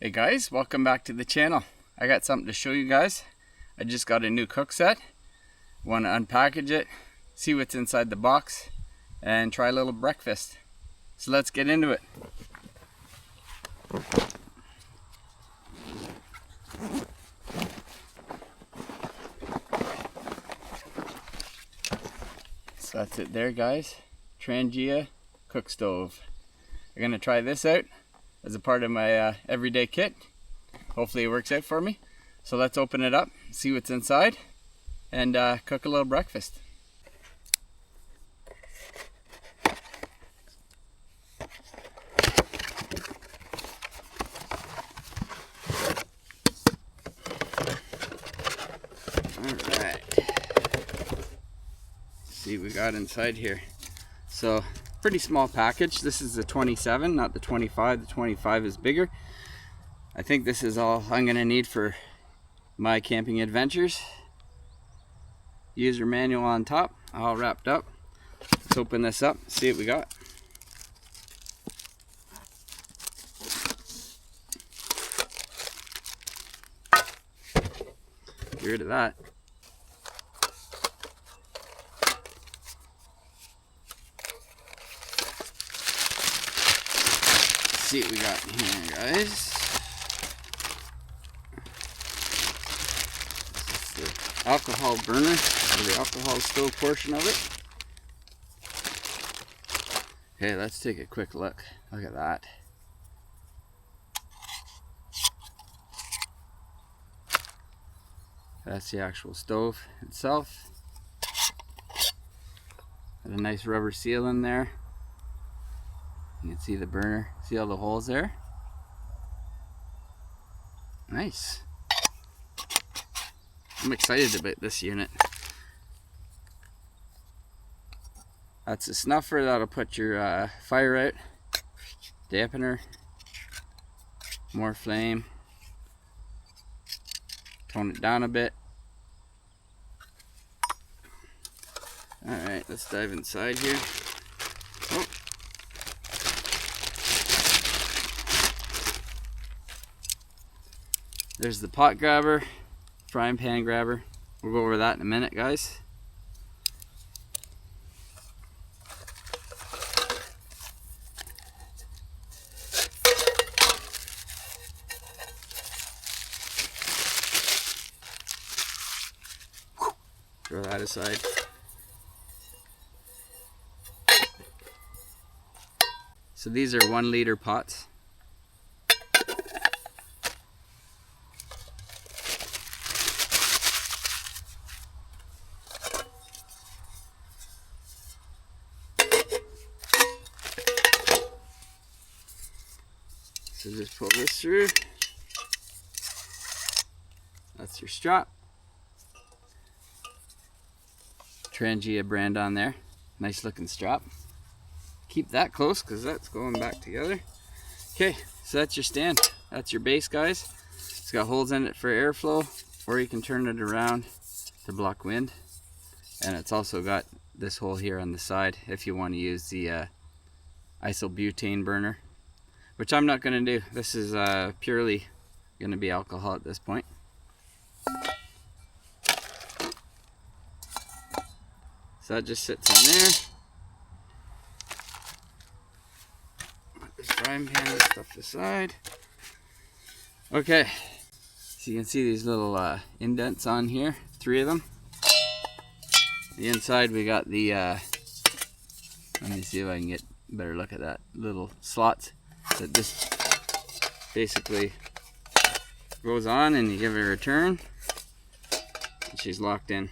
Hey guys, welcome back to the channel. I got something to show you guys. I just got a new cook set. Want to unpackage it, see what's inside the box, and try a little breakfast. So let's get into it. So that's it there guys. Trangia cook stove. I'm going to try this out as a part of my everyday kit. Hopefully it works out for me. So let's open it up, see what's inside, and cook a little breakfast. Alright. See what we got inside here. So, pretty small package. This is the 27, not the 25. The 25 is bigger. I think this is all I'm going to need for my camping adventures. User manual on top, all wrapped up. Let's open this up, see what we got. Get rid of that. Let's see what we got in here, guys. Alcohol burner, or the alcohol stove portion of it. Okay, let's take a quick look. Look at that. That's the actual stove itself. Got a nice rubber seal in there. You can see the burner. See all the holes there? Nice. I'm excited about this unit. That's a snuffer that'll put your fire out. Dampener. More flame. Tone it down a bit. Alright, let's dive inside here. Oh. There's the pot grabber. Frying pan grabber. We'll go over that in a minute, guys. Throw that aside. So these are 1 liter pots. So just pull this through. That's your strap. Trangia brand on there. Nice looking strap. Keep that close because that's going back together. Okay, so that's your stand. That's your base, guys. It's got holes in it for airflow, or you can turn it around to block wind. And it's also got this hole here on the side if you want to use the isobutane burner. Which I'm not going to do. This is purely going to be alcohol at this point. So that just sits in there. Put this frying pan stuff aside. Okay, so you can see these little indents on here, 3 of them. The inside we got the, let me see if I can get a better look at that, little slots that just basically goes on and you give it a return and she's locked in.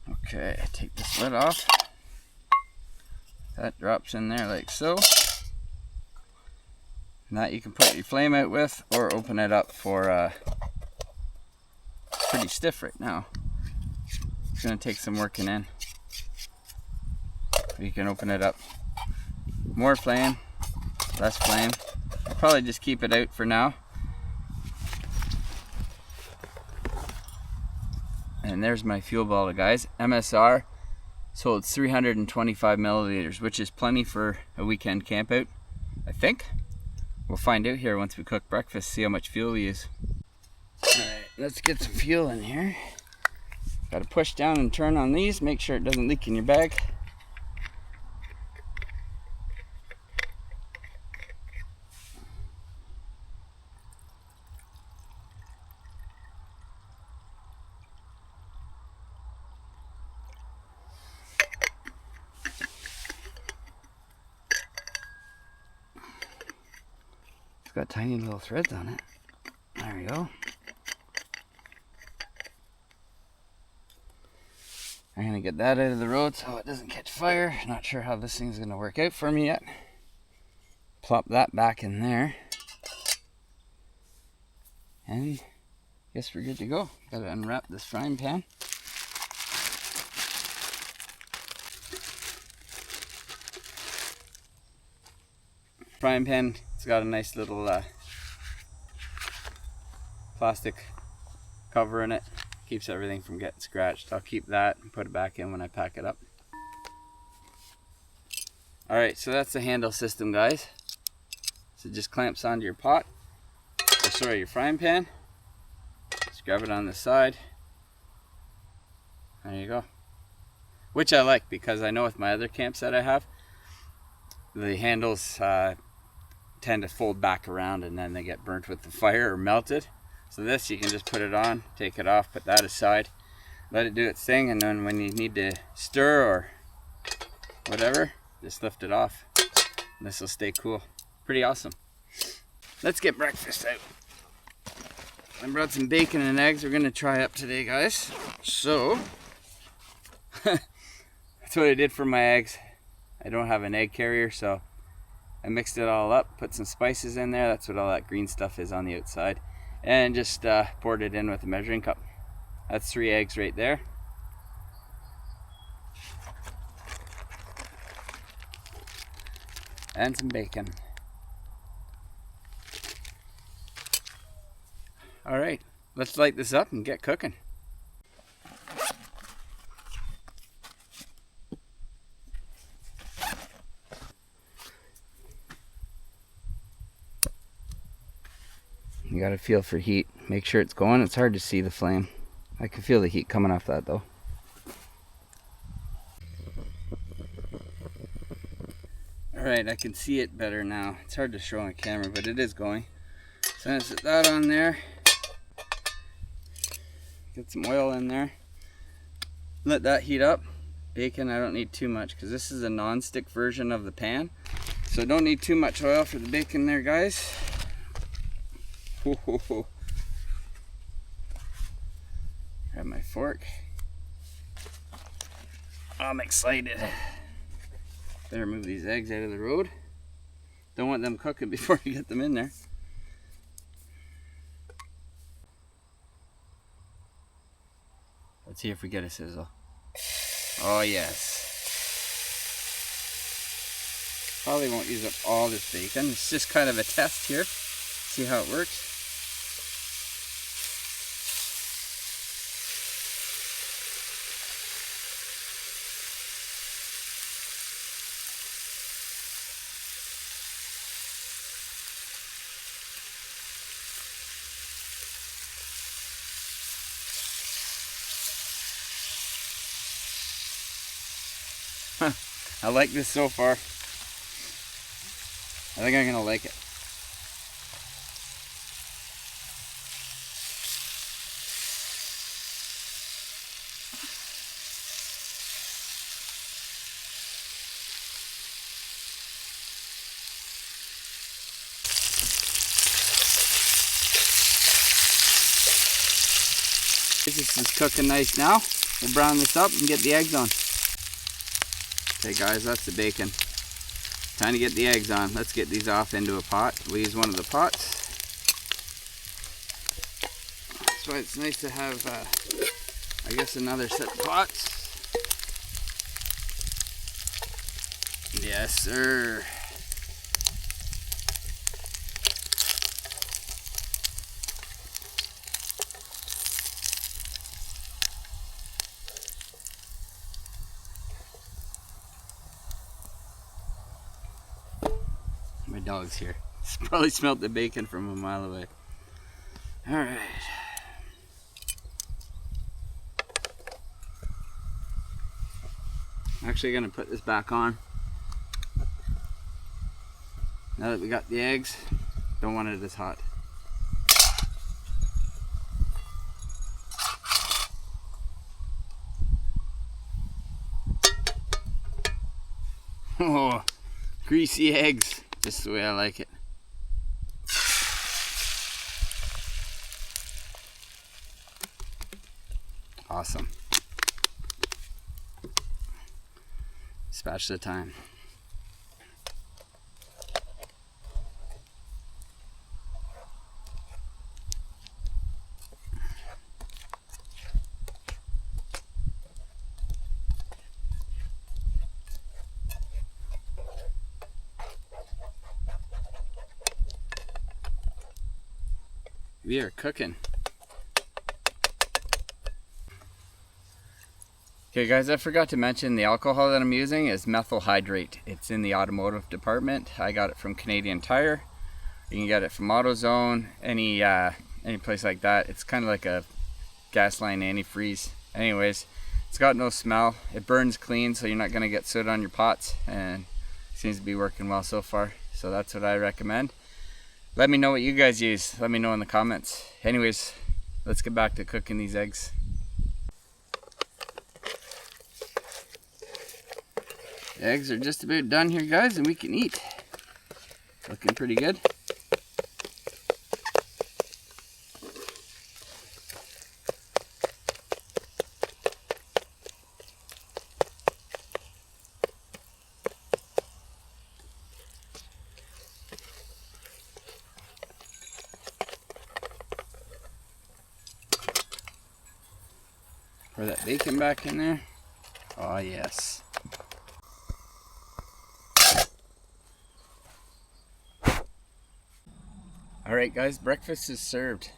Okay, take this lid off. That drops in there like so. And that you can put your flame out with or open it up for pretty stiff right now. It's going to take some working in. You can open it up. More flame, less flame. I'll probably just keep it out for now. And there's my fuel bottle, guys. MSR, so it's 325 milliliters, which is plenty for a weekend camp out. think. We'll find out here once we cook breakfast, see how much fuel we use. Alright, let's get some fuel in here. Got to push down and turn on these, make sure it doesn't leak in your bag. It's got tiny little threads on it. There we go. I'm going to get that out of the road so it doesn't catch fire. Not sure how this thing's going to work out for me yet. Plop that back in there. And guess we're good to go. Got to unwrap this frying pan. Frying pan, it's got a nice little plastic cover in it. Keeps everything from getting scratched. I'll keep that and put it back in when I pack it up. Alright, so that's the handle system, guys. So it just clamps onto your pot, or sorry, your frying pan. Just grab it on the side. There you go. Which I like, because I know with my other campsite I have, the handles tend to fold back around and then they get burnt with the fire or melted. So this, you can just put it on, take it off, put that aside, let it do its thing, and then when you need to stir or whatever, just lift it off. And this will stay cool. Pretty awesome. Let's get breakfast out. I brought some bacon and eggs we're going to try up today, guys. So, that's what I did for my eggs. I don't have an egg carrier, so I mixed it all up, put some spices in there. That's what all that green stuff is on the outside. And just poured it in with a measuring cup. That's 3 eggs right there. And some bacon. Alright, let's light this up and get cooking. You gotta feel for heat. Make sure it's going. It's hard to see the flame. I can feel the heat coming off that though. Alright, I can see it better now. It's hard to show on camera, but it is going. So I'm gonna set that on there. Get some oil in there. Let that heat up. Bacon, I don't need too much because this is a non-stick version of the pan. So I don't need too much oil for the bacon there, guys. Grab my fork. I'm excited. Better move these eggs out of the road. Don't want them cooking before you get them in there. Let's see if we get a sizzle. Oh yes. Probably won't use up all this bacon. It's just kind of a test here. See how it works. I like this so far. I think I'm gonna like it. This is cooking nice now. We'll brown this up and get the eggs on. Okay guys, that's the bacon. Time to get the eggs on. Let's get these off into a pot. We'll use one of the pots. That's why it's nice to have, I guess, another set of pots. Yes, sir. My dog's here. Probably smelled the bacon from a mile away. All right. I'm actually gonna put this back on. Now that we got the eggs, don't want it as hot. Oh, greasy eggs, just the way I like it. Awesome. Spatula time. We are cooking. Okay guys, I forgot to mention the alcohol that I'm using is methyl hydrate. It's in the automotive department. I got it from Canadian Tire. You can get it from AutoZone, any place like that. It's kind of like a gas line antifreeze. Anyways, it's got no smell. It burns clean, so you're not gonna get soot on your pots, and it seems to be working well so far. So that's what I recommend. Let me know what you guys use. Let me know in the comments. Anyways, let's get back to cooking these eggs. The eggs are just about done here, guys, and we can eat. Looking pretty good. Pour that bacon back in there. Oh yes. Alright guys, breakfast is served.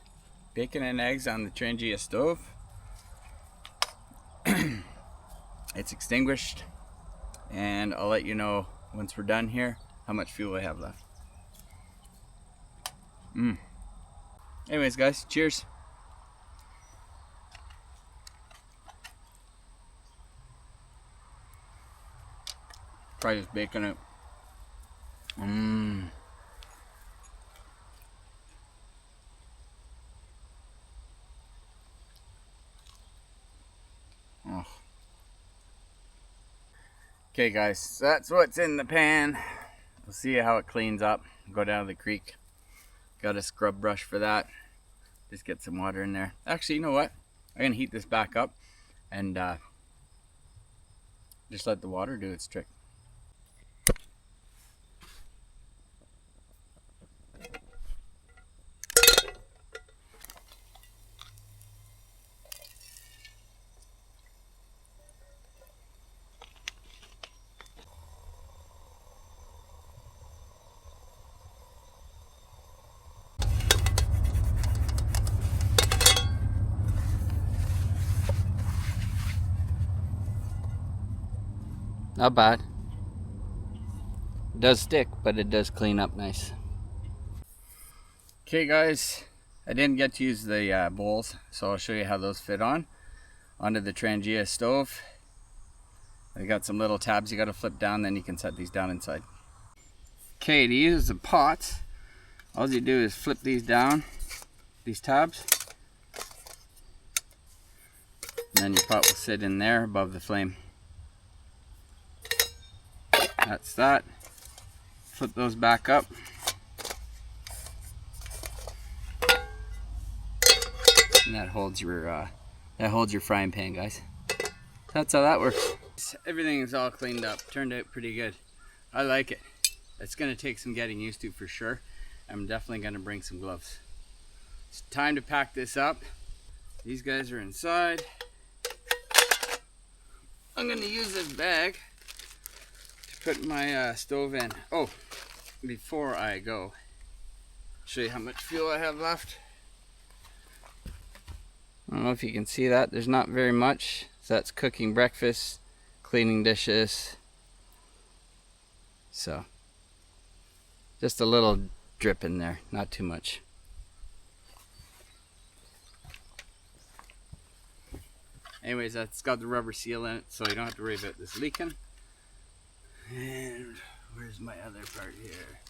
Bacon and eggs on the Trangia stove. It's extinguished, and I'll let you know once we're done here how much fuel I have left. Anyways guys, cheers. Try this bacon out. Oh. Okay guys, so that's what's in the pan. We'll see how it cleans up. Go down to the creek. Got a scrub brush for that. Just get some water in there. Actually, you know what? I'm gonna heat this back up and just let the water do its trick. Not bad. It does stick, but it does clean up nice. Okay guys, I didn't get to use the bowls, so I'll show you how those fit onto the Trangia stove. They got some little tabs you got to flip down, then you can set these down inside. Okay, to use the pots, all you do is flip these down, these tabs, and then your pot will sit in there above the flame. That's that. Flip those back up. And that holds your frying pan, guys. That's how that works. Everything is all cleaned up. Turned out pretty good. I like it. It's gonna take some getting used to for sure. I'm definitely gonna bring some gloves. It's time to pack this up. These guys are inside. I'm gonna use this bag to put my stove in. Oh, before I go, show you how much fuel I have left. I don't know if you can see that. There's not very much. So that's cooking breakfast, cleaning dishes. So Just a little drip in there, not too much. Anyways, that's got the rubber seal in it, so you don't have to worry about this leaking. And where's my other part here?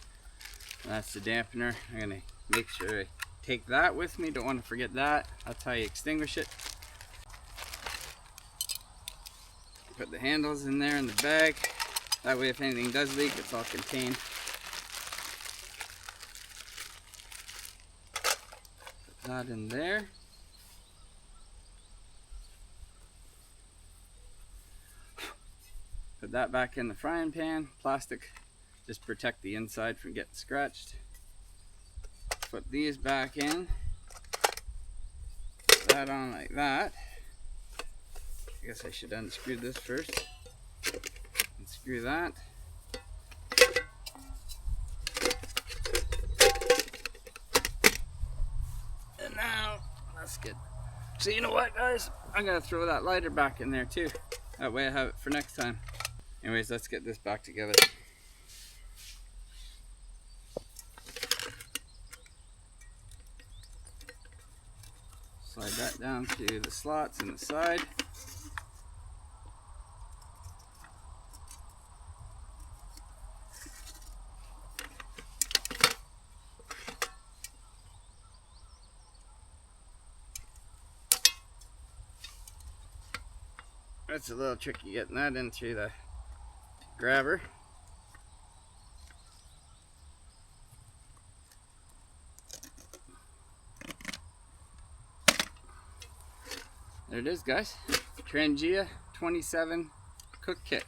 That's the dampener. I'm gonna make sure I take that with me. Don't want to forget that. That's how you extinguish it. Put the handles in there in the bag. That way if anything does leak, it's all contained. Put that in there. Put that back in the frying pan. Plastic, just protect the inside from getting scratched. Put these back in. Put that on like that. I guess I should unscrew this first. Unscrew that. And now, that's good. So you know what, guys? I'm gonna throw that lighter back in there too. That way I have it for next time. Anyways, let's get this back together. Slide that down to the slots in the side. That's a little tricky getting that in through the grabber. There it is, guys. Trangia 27 cook kit.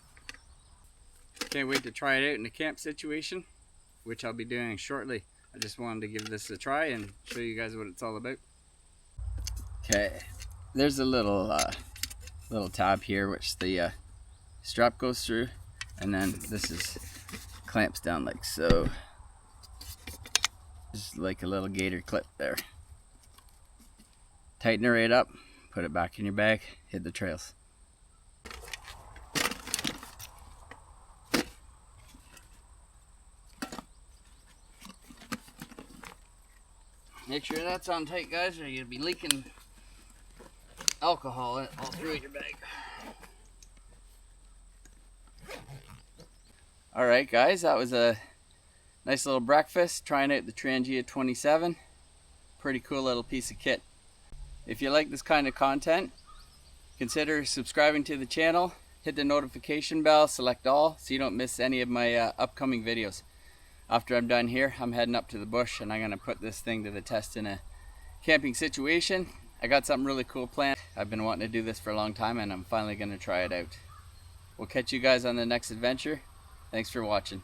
Can't wait to try it out in a camp situation, which I'll be doing shortly. I just wanted to give this a try and show you guys what it's all about. Okay, there's a little tab here which the strap goes through, and then this is clamps down like so. Just like a little gator clip there. Tighten it right up, put it back in your bag, hit the trails. Make sure that's on tight, guys, or you'll be leaking alcohol all through your bag. Alright guys, that was a nice little breakfast trying out the Trangia 27. Pretty cool little piece of kit. If you like this kind of content, consider subscribing to the channel, hit the notification bell, select all so you don't miss any of my upcoming videos. After I'm done here, I'm heading up to the bush and I'm going to put this thing to the test in a camping situation. I got something really cool planned. I've been wanting to do this for a long time and I'm finally going to try it out. We'll catch you guys on the next adventure. Thanks for watching.